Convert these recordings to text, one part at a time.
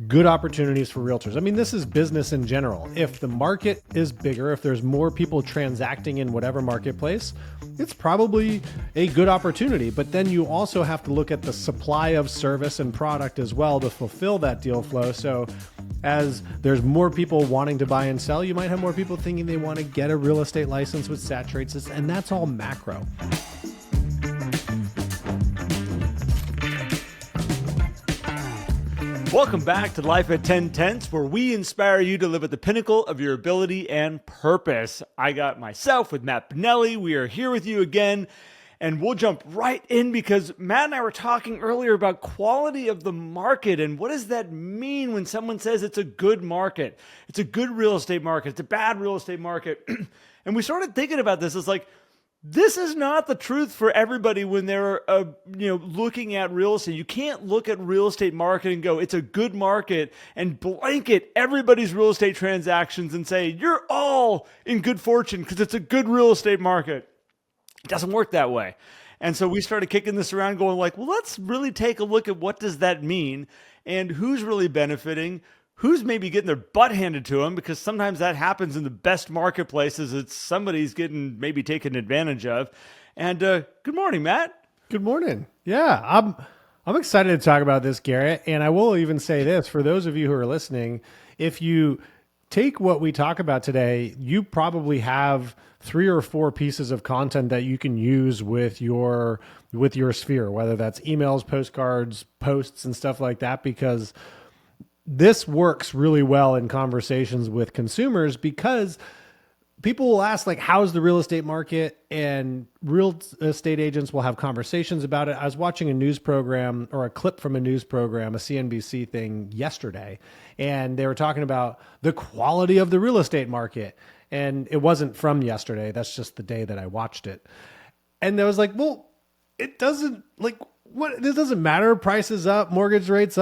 good opportunities for realtors. I mean, this is business in general. If the market is bigger, if there's more people transacting in whatever marketplace, it's probably a good opportunity. But then you also have to look at the supply of service and product as well to fulfill that deal flow. So as there's more people wanting to buy and sell, you might have more people thinking they want to get a real estate license, which saturates this. And that's all macro. Welcome back to Life at 10 Tenths, where we inspire you to live at the pinnacle of your ability and purpose. I got myself with Matt Pinelli. We are here with you again, and we'll jump right in because Matt and I were talking earlier about quality of the market and what does that mean when someone says it's a good market, it's a good real estate market, it's a bad real estate market. And we started thinking about this. It's like, this is not the truth for everybody when they're looking at real estate. You can't look at real estate market and go, it's a good market, and blanket everybody's real estate transactions and say, you're all in good fortune because it's a good real estate market. It doesn't work that way. And so we started kicking this around going like, well, let's really take a look at what does that mean and who's really benefiting, who's maybe getting their butt handed to them, because sometimes that happens in the best marketplaces. It's somebody's getting maybe taken advantage of. And good morning, Matt. Good morning. Yeah, I'm excited to talk about this, Garrett. And I will even say this, for those of you who are listening, if you take what we talk about today, you probably have 3 or 4 pieces of content that you can use with your sphere, whether that's emails, postcards, posts, and stuff like that, because this works really well in conversations with consumers, because people will ask, like, how's the real estate market? And real estate agents will have conversations about it. I was watching a news program, or a clip from a news program, a CNBC thing yesterday, and they were talking about the quality of the real estate market. And it wasn't from yesterday. That's just the day that I watched it. And I was like, well, it doesn't, like, what, this doesn't matter. Prices up, mortgage rates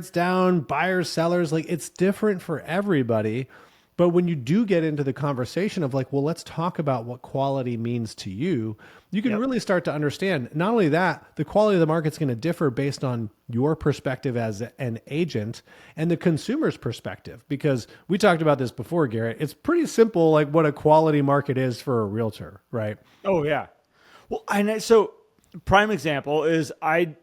down, buyers, sellers, like, it's different for everybody. But when you do get into the conversation of like, well, let's talk about what quality means to you, you can really start to understand, not only that, the quality of the market's going to differ based on your perspective as an agent and the consumer's perspective. Because we talked about this before, Garrett. It's pretty simple, like what a quality market is for a realtor, right? Oh, yeah. Well, so prime example is I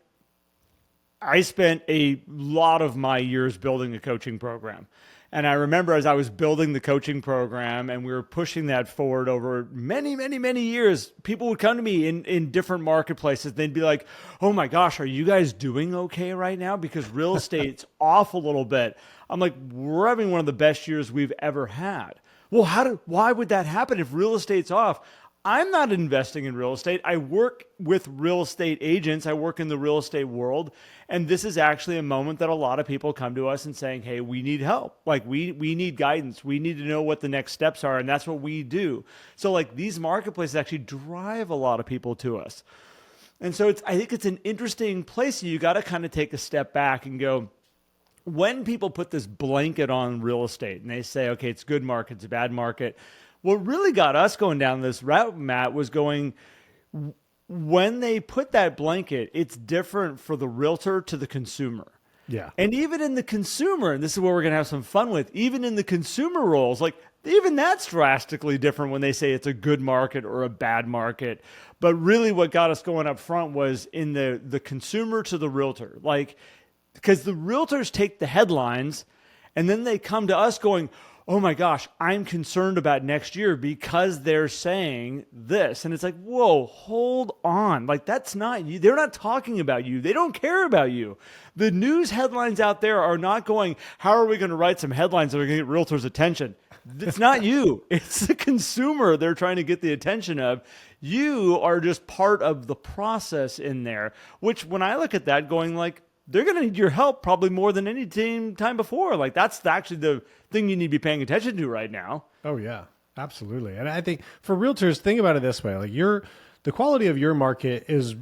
spent a lot of my years building a coaching program. And I remember as I was building the coaching program and we were pushing that forward over many, many, many years, people would come to me in different marketplaces. They'd be like, oh my gosh, are you guys doing okay right now? Because real estate's off a little bit. I'm like, we're having one of the best years we've ever had. Well, why would that happen if real estate's off? I'm not investing in real estate. I work with real estate agents. I work in the real estate world. And this is actually a moment that a lot of people come to us and saying, hey, we need help. Like we need guidance. We need to know what the next steps are. And that's what we do. So like these marketplaces actually drive a lot of people to us. And so I think it's an interesting place. You got to kind of take a step back and go, when people put this blanket on real estate and they say, okay, it's a good market, it's a bad market. What really got us going down this route, Matt, was going, when they put that blanket, it's different for the realtor to the consumer. Yeah. And even in the consumer, and this is where we're going to have some fun with, even in the consumer roles, like even that's drastically different when they say it's a good market or a bad market. But really what got us going up front was in the consumer to the realtor. Like, because the realtors take the headlines and then they come to us going, oh my gosh, I'm concerned about next year because they're saying this. And it's like, whoa, hold on. Like, that's not you. They're not talking about you. They don't care about you. The news headlines out there are not going, how are we going to write some headlines that are going to get realtors' attention? It's not you. It's the consumer they're trying to get the attention of. You are just part of the process in there, which when I look at that going like, they're going to need your help probably more than any time before. Like that's actually the thing you need to be paying attention to right now. Oh yeah, absolutely. And I think for realtors, think about it this way: like the quality of your market is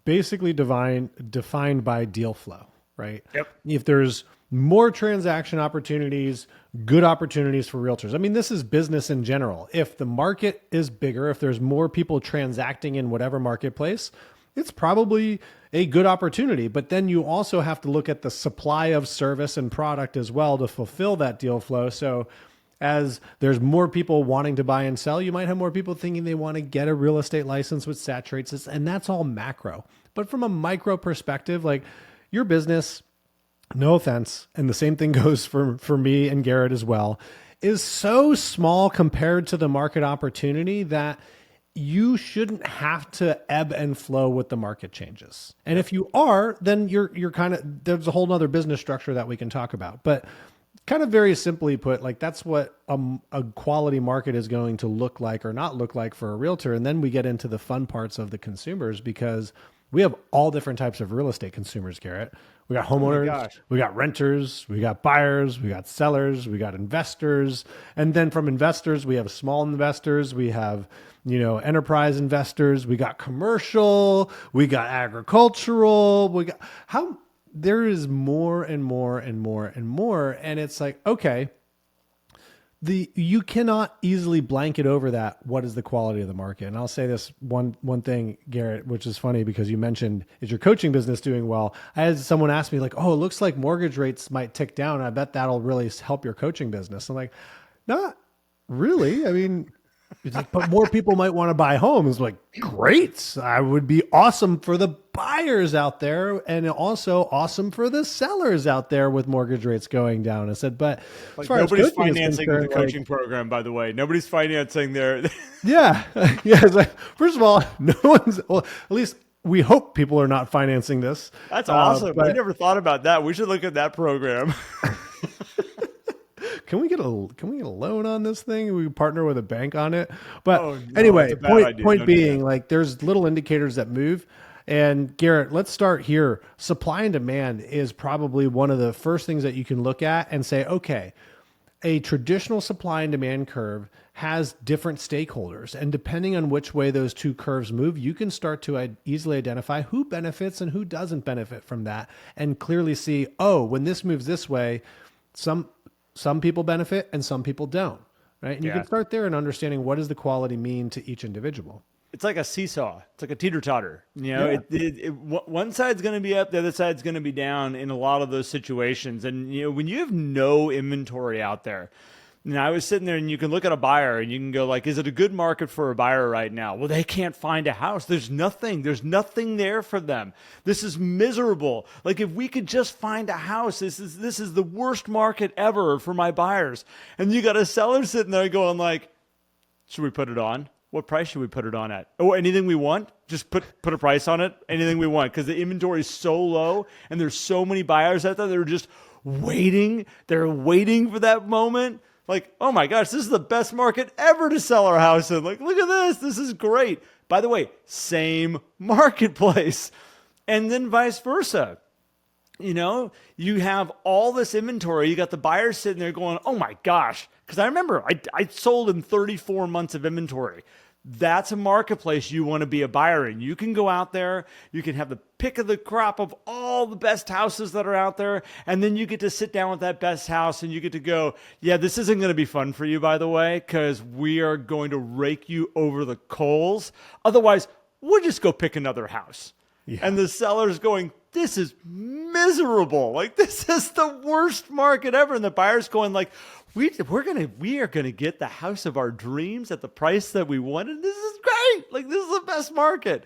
basically defined by deal flow, right? Yep. If there's more transaction opportunities, good opportunities for realtors. I mean, this is business in general. If the market is bigger, if there's more people transacting in whatever marketplace, it's probably a good opportunity. But then you also have to look at the supply of service and product as well to fulfill that deal flow. So as there's more people wanting to buy and sell, you might have more people thinking they want to get a real estate license, which saturates this. And that's all macro. But from a micro perspective, like your business, no offense, and the same thing goes for me and Garrett as well, is so small compared to the market opportunity that you shouldn't have to ebb and flow with the market changes. And if you are, then you're kind of, there's a whole nother business structure that we can talk about. But kind of very simply put, like that's what a quality market is going to look like or not look like for a realtor. And then we get into the fun parts of the consumers, because we have all different types of real estate consumers, Garrett. We got homeowners, we got renters, we got buyers, we got sellers, we got investors. And then from investors, we have small investors, we have, enterprise investors, we got commercial, we got agricultural, there is more and more and more and more. And it's like, okay, you cannot easily blanket over that. What is the quality of the market? And I'll say this one thing, Garrett, which is funny because you mentioned, is your coaching business doing well? I had someone ask me like, oh, it looks like mortgage rates might tick down. I bet that'll really help your coaching business. I'm like, not really. I mean, it's like, but more people might want to buy homes. Like, great. I would be awesome for the buyers out there, and also awesome for the sellers out there with mortgage rates going down. I said, but as far nobody's as financing the coaching program, by the way. Nobody's financing their. Yeah. Yeah. It's like, first of all, no one's, well, at least we hope people are not financing this. That's awesome. I never thought about that. We should look at that program. Can we get a loan on this thing? We partner with a bank on it. But anyway, point being, like, there's little indicators that move. And Garrett, let's start here. Supply and demand is probably one of the first things that you can look at and say, okay, a traditional supply and demand curve has different stakeholders. And depending on which way those two curves move, you can start to easily identify who benefits and who doesn't benefit from that, and clearly see, oh, when this moves this way, some people benefit and some people don't, right? And you can start there in understanding what does the quality mean to each individual. It's like a seesaw. It's like a teeter-totter. One side's going to be up, the other side's going to be down in a lot of those situations. And when you have no inventory out there, I was sitting there, and you can look at a buyer and you can go like, is it a good market for a buyer right now? Well, they can't find a house. There's nothing there for them. This is miserable. Like, if we could just find a house, this is the worst market ever for my buyers. And you got a seller sitting there going like, should we put it on? What price should we put it on at? Oh, anything we want? Just put a price on it. Anything we want. Because the inventory is so low and there's so many buyers out there that are just waiting. They're waiting for that moment. Like, oh my gosh, this is the best market ever to sell our house in. Like, look at this. This is great. By the way, same marketplace. And then vice versa. You have all this inventory. You got the buyers sitting there going, oh my gosh. Because I remember I sold in 34 months of inventory. That's a marketplace you want to be a buyer in. You can go out there, you can have the pick of the crop of all the best houses that are out there, and then you get to sit down with that best house and you get to go, yeah, this isn't going to be fun for you, by the way, because we are going to rake you over the coals. Otherwise, we'll just go pick another house. Yeah. And the seller's going, this is miserable. Like, this is the worst market ever. And the buyer's going like, we are gonna get the house of our dreams at the price that we wanted. This is great. Like, this is the best market.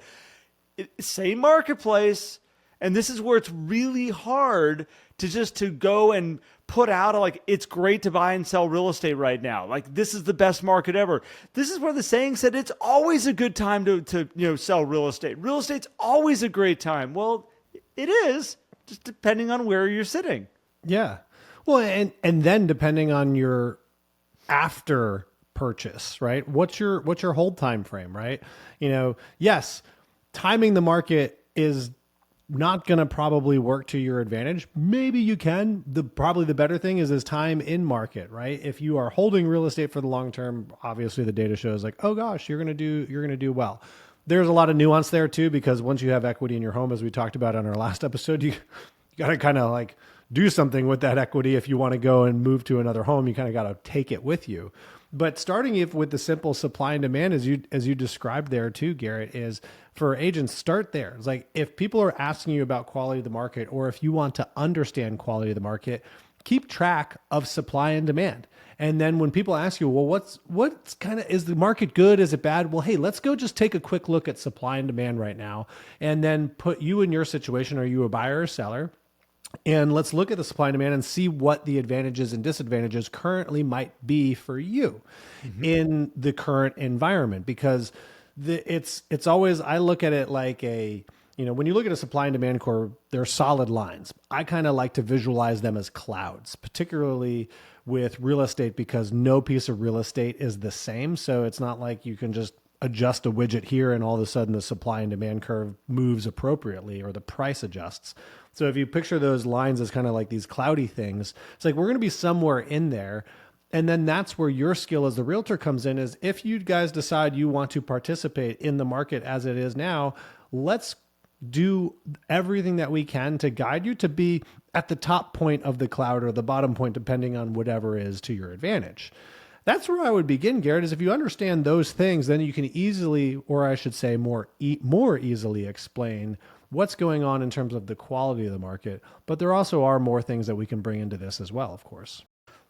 Same marketplace, and this is where it's really hard to go and put out like, it's great to buy and sell real estate right now. Like, this is the best market ever. This is where the saying said it's always a good time to sell real estate. Real estate's always a great time. Well, it is, just depending on where you're sitting. Yeah. Well, and then depending on your after purchase, right? What's your hold time frame, right? Yes, timing the market is not going to probably work to your advantage. Maybe you can. Probably the better thing is time in market, right? If you are holding real estate for the long term, obviously the data shows like, oh gosh, you're going to do well. There's a lot of nuance there too, because once you have equity in your home, as we talked about on our last episode, you got to kind of like do something with that equity if you want to go and move to another home. You kind of got to take it with you. But starting if with the simple supply and demand, as you described there too, Garrett, is for agents, start there. It's like if people are asking you about quality of the market, or if you want to understand quality of the market, keep track of supply and demand. And then when people ask you, well, what's kind of, is the market good? Is it bad? Well, hey, let's go just take a quick look at supply and demand right now, and then put you in your situation. Are you a buyer or seller? And let's look at the supply and demand and see what the advantages and disadvantages currently might be for you in the current environment. Because it's always, I look at it like when you look at a supply and demand curve, they're solid lines. I kind of like to visualize them as clouds, particularly with real estate, because no piece of real estate is the same. So it's not like you can just adjust a widget here and all of a sudden the supply and demand curve moves appropriately or the price adjusts. So if you picture those lines as kind of like these cloudy things, it's like we're going to be somewhere in there. And then that's where your skill as the realtor comes in, is if you guys decide you want to participate in the market as it is now, let's do everything that we can to guide you to be at the top point of the cloud or the bottom point, depending on whatever is to your advantage. That's where I would begin, Garrett, is if you understand those things, then you can easily, or I should say more easily explain what's going on in terms of the quality of the market. But there also are more things that we can bring into this as well, of course.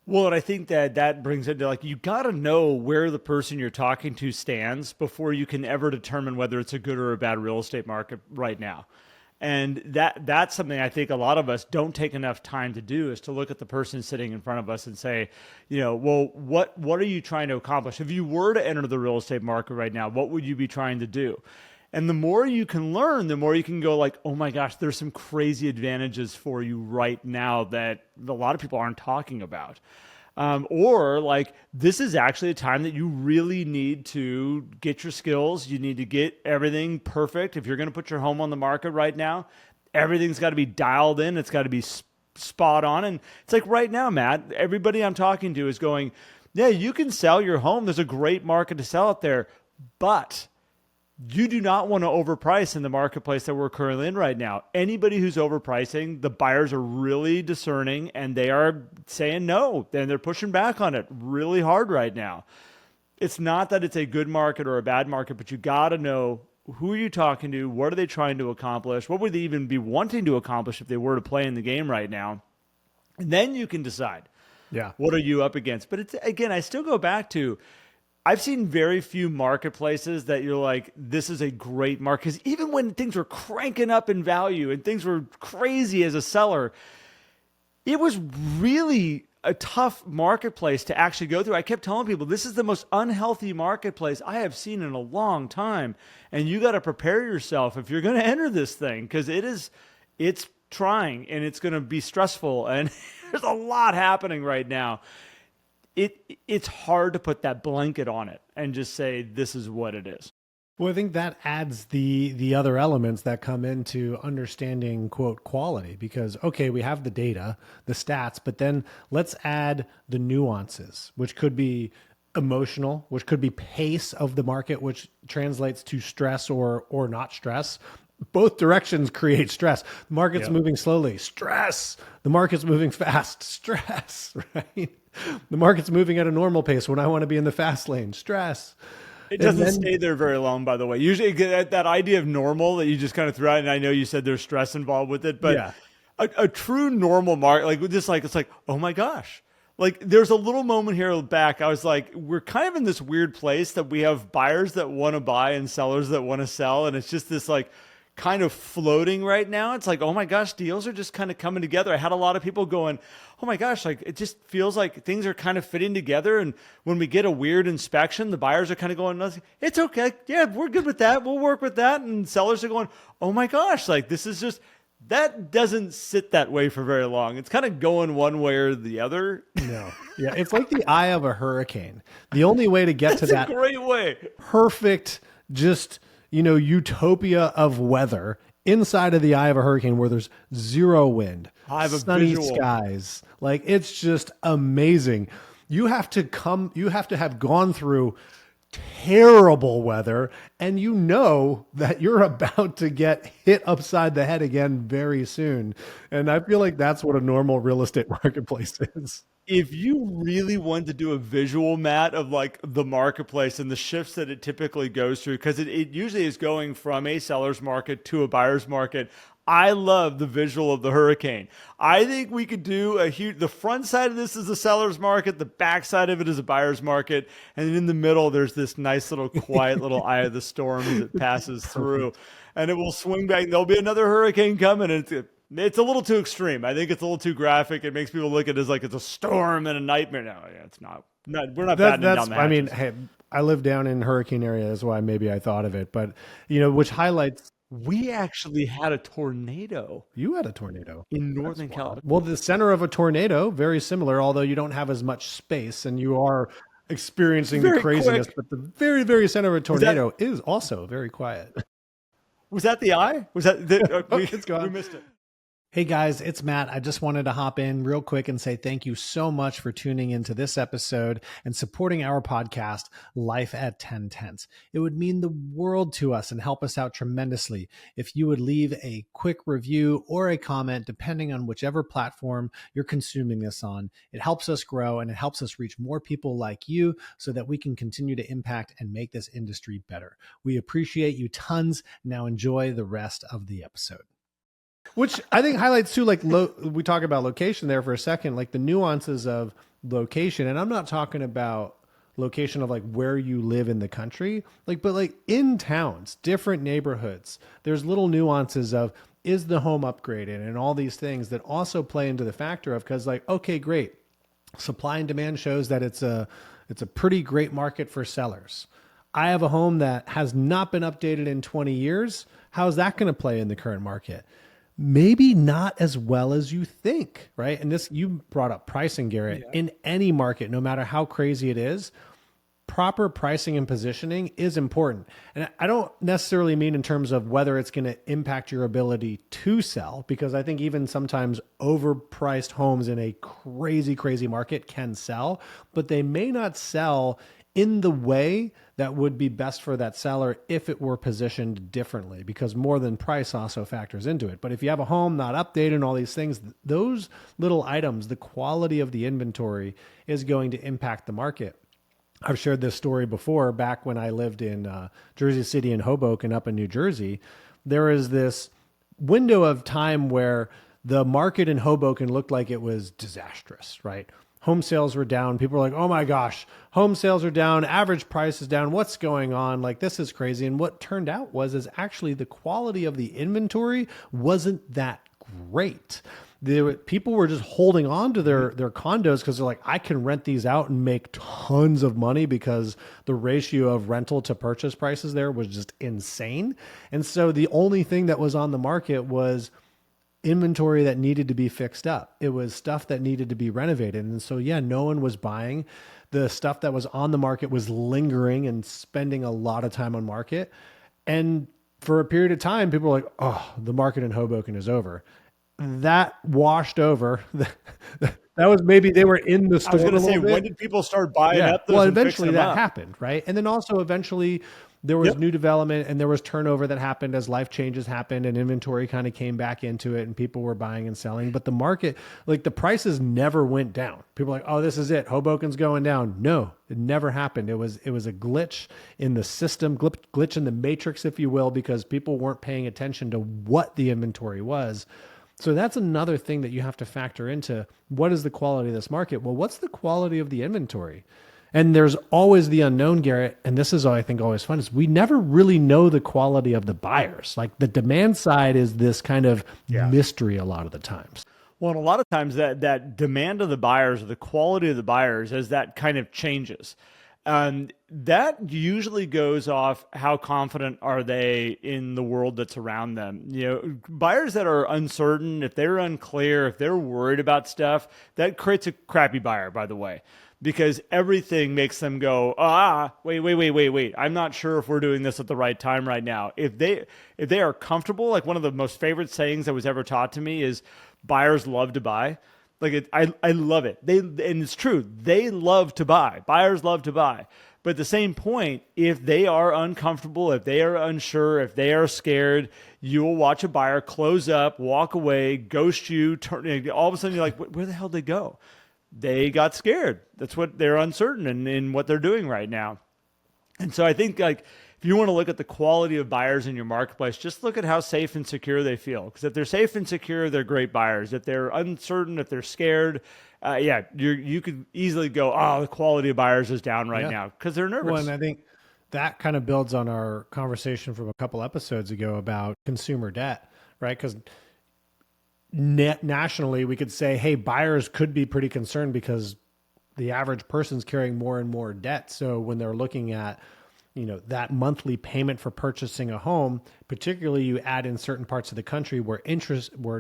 Well, and I think that brings it to, like, you got to know where the person you're talking to stands before you can ever determine whether it's a good or a bad real estate market right now. And that's something I think a lot of us don't take enough time to do, is to look at the person sitting in front of us and say, well, what are you trying to accomplish? If you were to enter the real estate market right now, what would you be trying to do? And the more you can learn, the more you can go like, oh my gosh, there's some crazy advantages for you right now that a lot of people aren't talking about. Or like, this is actually a time that you really need to get your skills. You need to get everything perfect. If you're going to put your home on the market right now, everything's got to be dialed in. It's got to be spot on. And it's like right now, Matt, everybody I'm talking to is going, yeah, you can sell your home. There's a great market to sell it there, but you do not want to overprice in the marketplace that we're currently in right now. Anybody who's overpricing, the buyers are really discerning and they are saying no, and they're pushing back on it really hard right now. It's not that it's a good market or a bad market, but you got to know, who are you talking to? What are they trying to accomplish? What would they even be wanting to accomplish if they were to play in the game right now? And then you can decide, what are you up against? But it's, again, I still go back to, I've seen very few marketplaces that you're like, this is a great market. Because even when things were cranking up in value and things were crazy as a seller, it was really a tough marketplace to actually go through. I kept telling people, this is the most unhealthy marketplace I have seen in a long time. And you got to prepare yourself if you're going to enter this thing, because it's trying and it's going to be stressful. And there's a lot happening right now. It's hard to put that blanket on it and just say, this is what it is. Well, I think that adds the other elements that come into understanding, quote, quality, because, okay, we have the data, the stats, but then let's add the nuances, which could be emotional, which could be pace of the market, which translates to stress or not stress. Both directions create stress. The market's moving slowly, stress. The market's moving fast, stress, right? The market's moving at a normal pace when I want to be in the fast lane, stress. It doesn't stay there very long, by the way. Usually that idea of normal that you just kind of threw out, and I know you said there's stress involved with it, but a true normal market, like just like, it's like, oh my gosh. Like there's a little moment here back. I was like, we're kind of in this weird place that we have buyers that want to buy and sellers that want to sell. And it's just this like kind of floating right now. It's like, oh my gosh, deals are just kind of coming together. I had a lot of people going, oh my gosh, like it just feels like things are kind of fitting together. And when we get a weird inspection, the buyers are kind of going, it's okay. Yeah, we're good with that. We'll work with that. And sellers are going, oh my gosh, like this is just, that doesn't sit that way for very long. It's kind of going one way or the other. No. Yeah. It's like the eye of a hurricane. The only way to get to that great way, perfect, just, utopia of weather inside of the eye of a hurricane where there's zero wind, sunny skies. Like it's just amazing. You have to have gone through terrible weather and you know that you're about to get hit upside the head again very soon. And I feel like that's what a normal real estate marketplace is. If you really want to do a visual, Matt, of like the marketplace and the shifts that it typically goes through, because it usually is going from a seller's market to a buyer's market. I love the visual of the hurricane. I think we could do a huge, the front side of this is a seller's market, the back side of it is a buyer's market, and in the middle, there's this nice little quiet little eye of the storm as it passes through, Perfect. and it will swing back. There'll be another hurricane coming, and it's a little too extreme. I think it's a little too graphic. It makes people look at it as like it's a storm and a nightmare. No, yeah, it's not. We're not battening down That's, the I mean, hatches. hey, I live down in hurricane area. That's why maybe I thought of it. But, you know, which highlights We actually had a tornado you had a tornado. in That's Northern wild. California. Well, the center of a tornado, very similar, although you don't have as much space and you are experiencing the Very craziness, quick. but the very, very center of a Was that tornado is also very quiet. was that the eye? Was that Oh, we it's we gone. missed it? Hey guys, it's Matt. I just wanted to hop in real quick and say thank you so much for tuning into this episode and supporting our podcast, Life at 10 Tenths. It would mean the world to us and help us out tremendously if you would leave a quick review or a comment, depending on whichever platform you're consuming this on. It helps us grow and it helps us reach more people like you so that we can continue to impact and make this industry better. We appreciate you tons. Now enjoy the rest of the episode. Which I think highlights too, like we talk about location there for a second, like the nuances of location. And I'm not talking about location of like where you live in the country, like, but like in towns, different neighborhoods, there's little nuances of is the home upgraded and all these things that also play into the factor of, because like, okay, great. Supply and demand shows that it's a pretty great market for sellers. I have a home that has not been updated in 20 years. How's that going to play in the current market? Maybe not as well as you think, right? And this, you brought up pricing, Garrett. Yeah. In any market, no matter how crazy it is, proper pricing and positioning is important. And I don't necessarily mean in terms of whether it's going to impact your ability to sell, because I think even sometimes overpriced homes in a crazy, crazy market can sell, but they may not sell in the way that would be best for that seller if it were positioned differently, because more than price also factors into it. But if you have a home not updated and all these things, those little items, the quality of the inventory is going to impact the market. I've shared this story before. Back when I lived in Jersey City and Hoboken up in New Jersey, there is this window of time where the market in Hoboken looked like it was disastrous, right? Home sales were down. People were like, oh my gosh, home sales are down. Average price is down. What's going on? Like, this is crazy. And what turned out is actually the quality of the inventory wasn't that great. People were just holding on to their condos because they're like, I can rent these out and make tons of money, because the ratio of rental to purchase prices there was just insane. And so the only thing that was on the market was inventory that needed to be fixed up. It was stuff that needed to be renovated. And so, yeah, no one was buying. The stuff that was on the market was lingering and spending a lot of time on market. And for a period of time, people were like, oh, the market in Hoboken is over. That washed over. That was, maybe they were in the I was storm going a to say, little when bit. did people start buying Yeah. up Well, those and fixing eventually them that up? happened, right? And then also eventually there was Yep. new development and there was turnover that happened as life changes happened and inventory kind of came back into it and people were buying and selling. But the market, like the prices never went down. People were like, oh, this is it. Hoboken's going down. No, it never happened. It was a glitch in the system, glitch in the matrix, if you will, because people weren't paying attention to what the inventory was. So that's another thing that you have to factor into. What is the quality of this market? Well, what's the quality of the inventory? And there's always the unknown, Garrett. And this is, I think, always fun, is we never really know the quality of the buyers. Like the demand side is this kind of mystery a lot of the times. Well, and a lot of times that demand of the buyers or the quality of the buyers, as that kind of changes. That usually goes off how confident are they in the world that's around them. You know, buyers that are uncertain, if they're unclear, if they're worried about stuff, that creates a crappy buyer, by the way, because everything makes them go, wait. I'm not sure if we're doing this at the right time right now. If they are comfortable, like one of the most favorite sayings that was ever taught to me is buyers love to buy. I love it. And it's true. They love to buy. Buyers love to buy. But at the same point, if they are uncomfortable, if they are unsure, if they are scared, you will watch a buyer close up, walk away, ghost you, turn. All of a sudden, you're like, where the hell did they go? They got scared. That's what they're uncertain in what they're doing right now. And so I think like if you want to look at the quality of buyers in your marketplace, just look at how safe and secure they feel. Because if they're safe and secure, they're great buyers. If they're uncertain, if they're scared, you could easily go, oh, the quality of buyers is down right now because they're nervous. Well, and I think that kind of builds on our conversation from a couple episodes ago about consumer debt, right? Because nationally, we could say, hey, buyers could be pretty concerned because the average person's carrying more and more debt. So when they're looking at, that monthly payment for purchasing a home, particularly you add in certain parts of the country where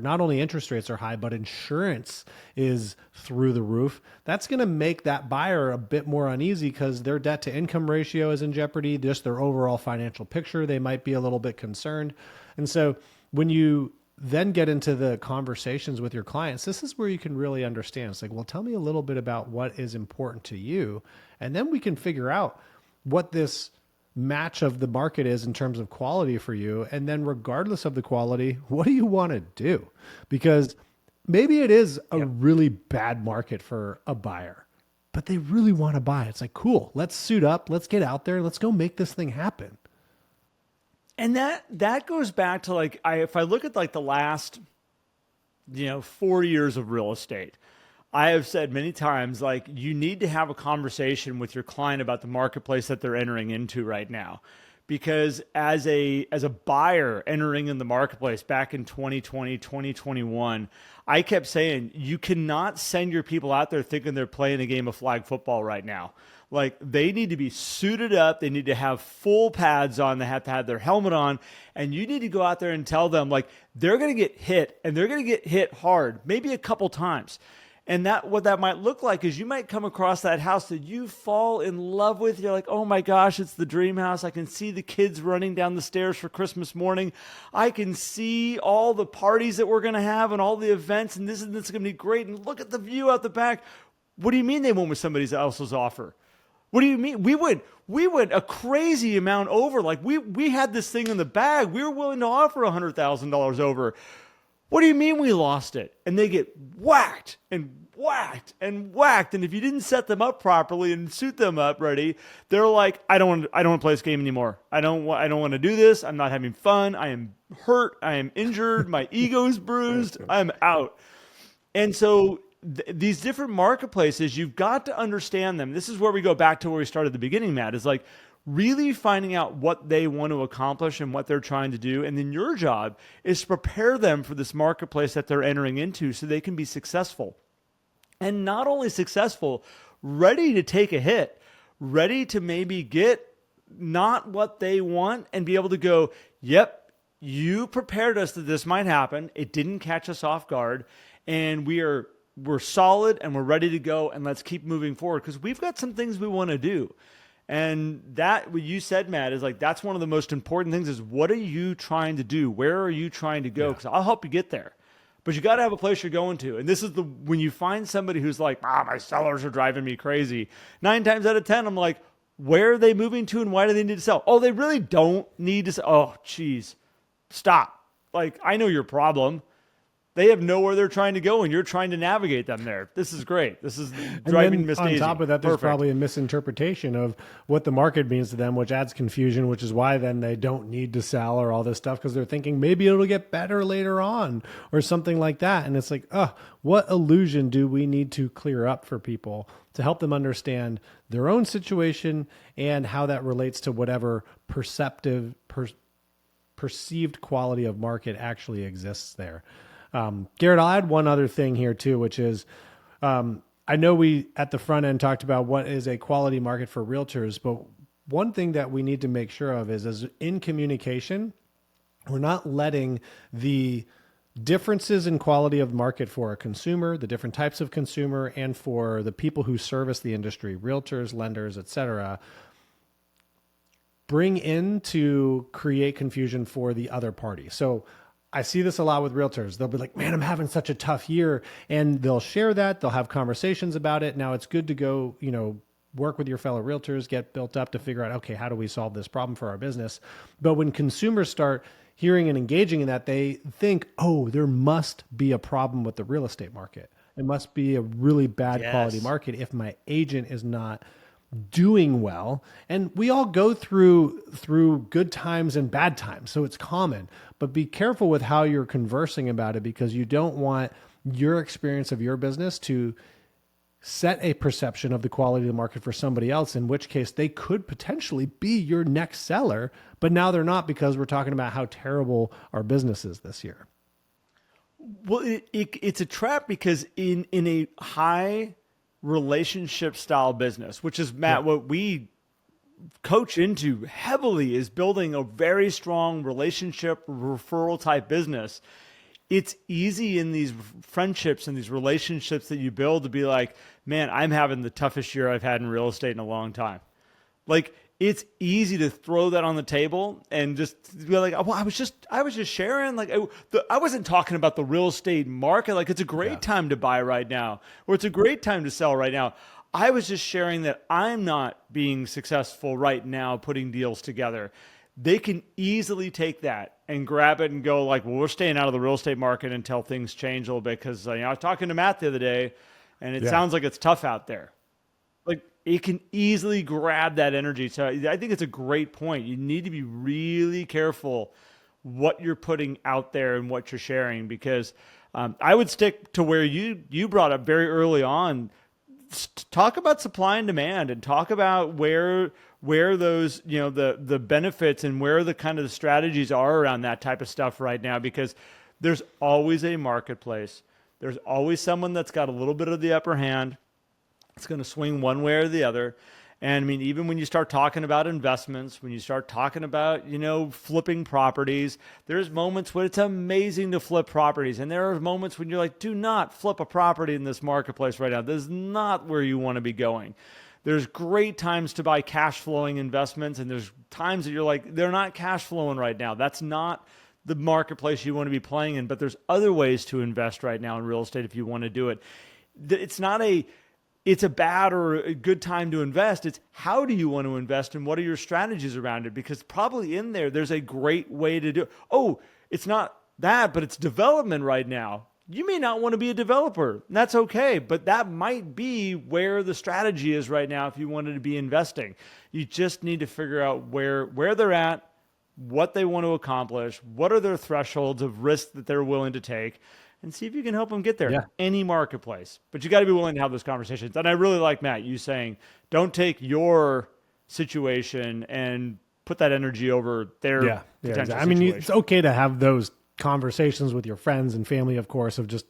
not only interest rates are high, but insurance is through the roof. That's going to make that buyer a bit more uneasy because their debt to income ratio is in jeopardy. Just their overall financial picture, they might be a little bit concerned. And so when you then get into the conversations with your clients, this is where you can really understand. It's like, well, tell me a little bit about what is important to you. And then we can figure out what this match of the market is in terms of quality for you. And then regardless of the quality, what do you want to do? Because maybe it is a really bad market for a buyer, but they really want to buy. It's like, cool, let's suit up, let's get out there, let's go make this thing happen. And that goes back to like, if I look at like the last, 4 years of real estate, I have said many times, like, you need to have a conversation with your client about the marketplace that they're entering into right now. Because as a buyer entering in the marketplace back in 2020, 2021, I kept saying, you cannot send your people out there thinking they're playing a game of flag football right now. Like, they need to be suited up. They need to have full pads on. They have to have their helmet on. And you need to go out there and tell them, like, they're going to get hit, and they're going to get hit hard, maybe a couple times. And what that might look like is you might come across that house that you fall in love with. You're like, oh my gosh, it's the dream house. I can see the kids running down the stairs for Christmas morning. I can see all the parties that we're going to have and all the events, and this is going to be great. And look at the view out the back. What do you mean they went with somebody else's offer? What do you mean? We went a crazy amount over. Like we had this thing in the bag. We were willing to offer $100,000 over. What do you mean we lost it? And they get whacked and whacked and whacked. And if you didn't set them up properly and suit them up ready, they're like, I don't want to play this game anymore. I don't want to do this. I'm not having fun. I am hurt. I am injured. My ego's bruised. I'm out. And so these different marketplaces, you've got to understand them. This is where we go back to where we started at the beginning, Matt, is like, really finding out what they want to accomplish and what they're trying to do. And then your job is to prepare them for this marketplace that they're entering into so they can be successful. And not only successful, ready to take a hit, ready to maybe get not what they want and be able to go, yep, you prepared us that this might happen. It didn't catch us off guard. And we're solid and we're ready to go. And let's keep moving forward because we've got some things we want to do. And that, what you said, Matt, is like, that's one of the most important things is what are you trying to do? Where are you trying to go? Because I'll help you get there. But you got to have a place you're going to. And this is when you find somebody who's like, my sellers are driving me crazy. 9 times out of 10, I'm like, where are they moving to and why do they need to sell? Oh, they really don't need to sell. Oh, geez, stop. Like, I know your problem. They have nowhere they're trying to go, and you're trying to navigate them there. This is great. This is driving Miss Daisy. On top of that, there's probably a misinterpretation of what the market means to them, which adds confusion, which is why then they don't need to sell or all this stuff because they're thinking maybe it'll get better later on or something like that. And it's like, what illusion do we need to clear up for people to help them understand their own situation and how that relates to whatever perceived quality of market actually exists there. Garrett, I'll add one other thing here too, which is, I know we at the front end talked about what is a quality market for realtors, but one thing that we need to make sure of is in communication, we're not letting the differences in quality of market for a consumer, the different types of consumer, and for the people who service the industry, realtors, lenders, et cetera, bring in to create confusion for the other party. So I see this a lot with realtors. They'll be like, man, I'm having such a tough year. And they'll share that. They'll have conversations about it. Now it's good to go, work with your fellow realtors, get built up to figure out, okay, how do we solve this problem for our business? But when consumers start hearing and engaging in that, they think, oh, there must be a problem with the real estate market. It must be a really bad quality Yes. market if my agent is not doing well. And we all go through good times and bad times, so it's common. But be careful with how you're conversing about it, because you don't want your experience of your business to set a perception of the quality of the market for somebody else, in which case they could potentially be your next seller, but now they're not, because we're talking about how terrible our business is this year. Well, it's a trap because in a high relationship style business, which is, Matt, what we coach into heavily, is building a very strong relationship referral type business. It's easy in these friendships and these relationships that you build to be like, man, I'm having the toughest year I've had in real estate in a long time. Like, it's easy to throw that on the table and just be like, oh, well, I was just sharing. Like, I wasn't talking about the real estate market. Like, it's a great time to buy right now, or it's a great time to sell right now. I was just sharing that I'm not being successful right now putting deals together. They can easily take that and grab it and go like, well, we're staying out of the real estate market until things change a little bit. Because I was talking to Matt the other day, and it sounds like it's tough out there. Like, it can easily grab that energy. So I think it's a great point. You need to be really careful what you're putting out there and what you're sharing, because I would stick to where you brought up very early on. Talk about supply and demand, and talk about where those, the benefits, and where the kind of the strategies are around that type of stuff right now, because there's always a marketplace. There's always someone that's got a little bit of the upper hand. It's going to swing one way or the other. And I mean, even when you start talking about investments, when you start talking about, flipping properties, there's moments when it's amazing to flip properties. And there are moments when you're like, do not flip a property in this marketplace right now. This is not where you want to be going. There's great times to buy cash flowing investments. And there's times that you're like, they're not cash flowing right now. That's not the marketplace you want to be playing in. But there's other ways to invest right now in real estate if you want to do it. It's a bad or a good time to invest. It's how do you want to invest, and what are your strategies around it? Because probably in there's a great way to do it. Oh, it's not that, but it's development right now. You may not want to be a developer. And that's okay, but that might be where the strategy is right now if you wanted to be investing. You just need to figure out where they're at, what they want to accomplish, what are their thresholds of risk that they're willing to take, and see if you can help them get there. Yeah. Any marketplace. But you got to be willing to have those conversations. And I really like, Matt, you saying, don't take your situation and put that energy over their potential exactly. I mean, situation. it's okay to have those conversations with your friends and family, of course, of just,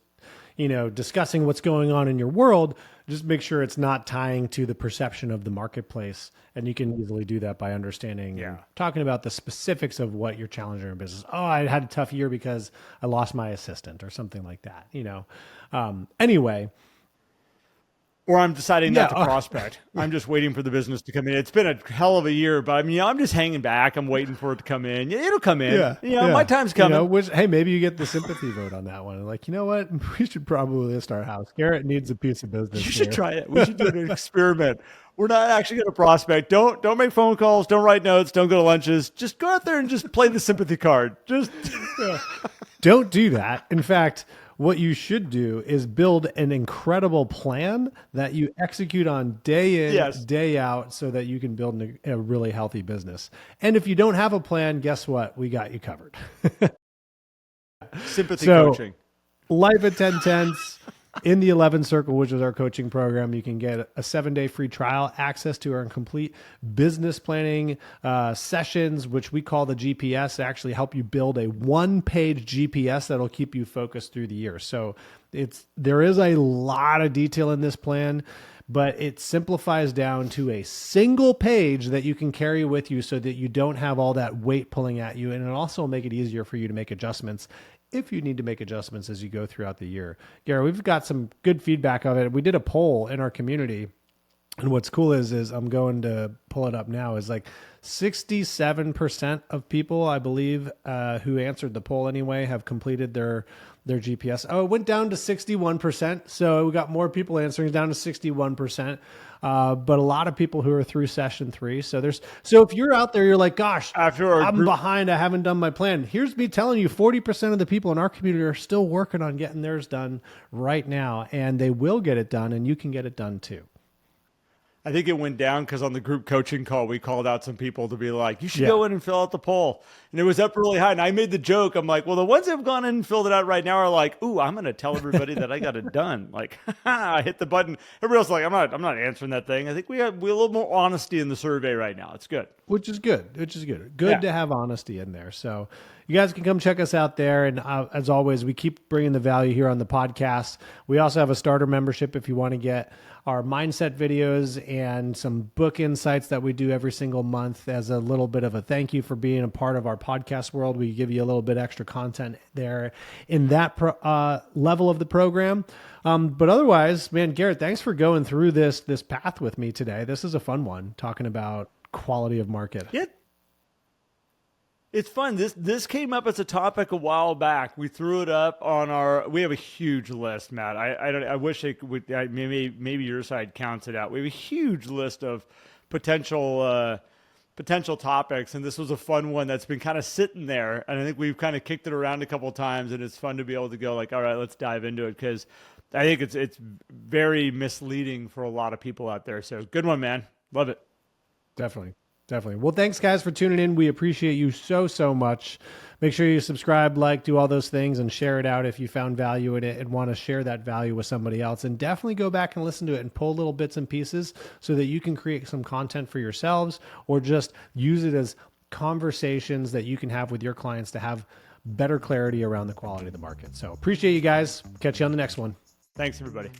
discussing what's going on in your world. Just make sure it's not tying to the perception of the marketplace. And you can easily do that by understanding, talking about the specifics of what you're challenging in your business. Oh, I had a tough year because I lost my assistant, or something like that, anyway. Or I'm deciding not to prospect. I'm just waiting for the business to come in. It's been a hell of a year, but I'm just hanging back. I'm waiting for it to come in. It'll come in. My time's coming. Hey, maybe you get the sympathy vote on that one. Like, you know what? We should probably list our house. Garrett needs a piece of business. You should try it. We should do an experiment. We're not actually going to prospect. Don't make phone calls. Don't write notes. Don't go to lunches. Just go out there and just play the sympathy card. Just don't do that. In fact, what you should do is build an incredible plan that you execute on day in, day out, so that you can build a really healthy business. And if you don't have a plan, guess what? We got you covered. Sympathy coaching. Life at 10 Tenths. In the 11 Circle, which is our coaching program, you can get a 7-day free trial, access to our complete business planning sessions, which we call the GPS, actually help you build a one-page GPS that'll keep you focused through the year. So there is a lot of detail in this plan, but it simplifies down to a single page that you can carry with you, so that you don't have all that weight pulling at you. And it'll also make it easier for you to make adjustments if you need to make adjustments as you go throughout the year. Garrett, we've got some good feedback of it. We did a poll in our community And what's cool is I'm going to pull it up now, is like 67% of people, I believe, who answered the poll anyway, have completed their GPS. Oh, it went down to 61%. So we got more people answering, down to 61%. But a lot of people who are through session 3. So if you're out there, you're like, gosh, After a I'm group, behind, I haven't done my plan. Here's me telling you, 40% of the people in our community are still working on getting theirs done right now, and they will get it done, and you can get it done too. I think it went down because on the group coaching call, we called out some people to be like, you should Yeah. go in and fill out the poll. And it was up really high. And I made the joke. I'm like, well, the ones that have gone in and filled it out right now are like, ooh, I'm going to tell everybody that I got it done. Like, I hit the button. Everybody else is like, I'm not answering that thing. I think we have a little more honesty in the survey right now. It's good. Which is good. Good Yeah. to have honesty in there. So you guys can come check us out there. And as always, we keep bringing the value here on the podcast. We also have a starter membership if you want to get our mindset videos and some book insights that we do every single month as a little bit of a thank you for being a part of our podcast world. We give you a little bit extra content there in that level of the program. But otherwise, man, Garrett, thanks for going through this path with me today. This is a fun one, talking about quality of market. Yeah. It's fun. This came up as a topic a while back. We threw it up on our. We have a huge list, Matt. I wish it would. Maybe your side counts it out. We have a huge list of potential topics, and this was a fun one that's been kind of sitting there. And I think we've kind of kicked it around a couple of times, and it's fun to be able to go like, all right, let's dive into it, because I think it's very misleading for a lot of people out there. So good one, man. Love it. Definitely. Well, thanks guys for tuning in. We appreciate you so much. Make sure you subscribe, like, do all those things, and share it out if you found value in it and want to share that value with somebody else. And definitely go back and listen to it and pull little bits and pieces so that you can create some content for yourselves, or just use it as conversations that you can have with your clients to have better clarity around the quality of the market. So appreciate you guys. Catch you on the next one. Thanks, everybody.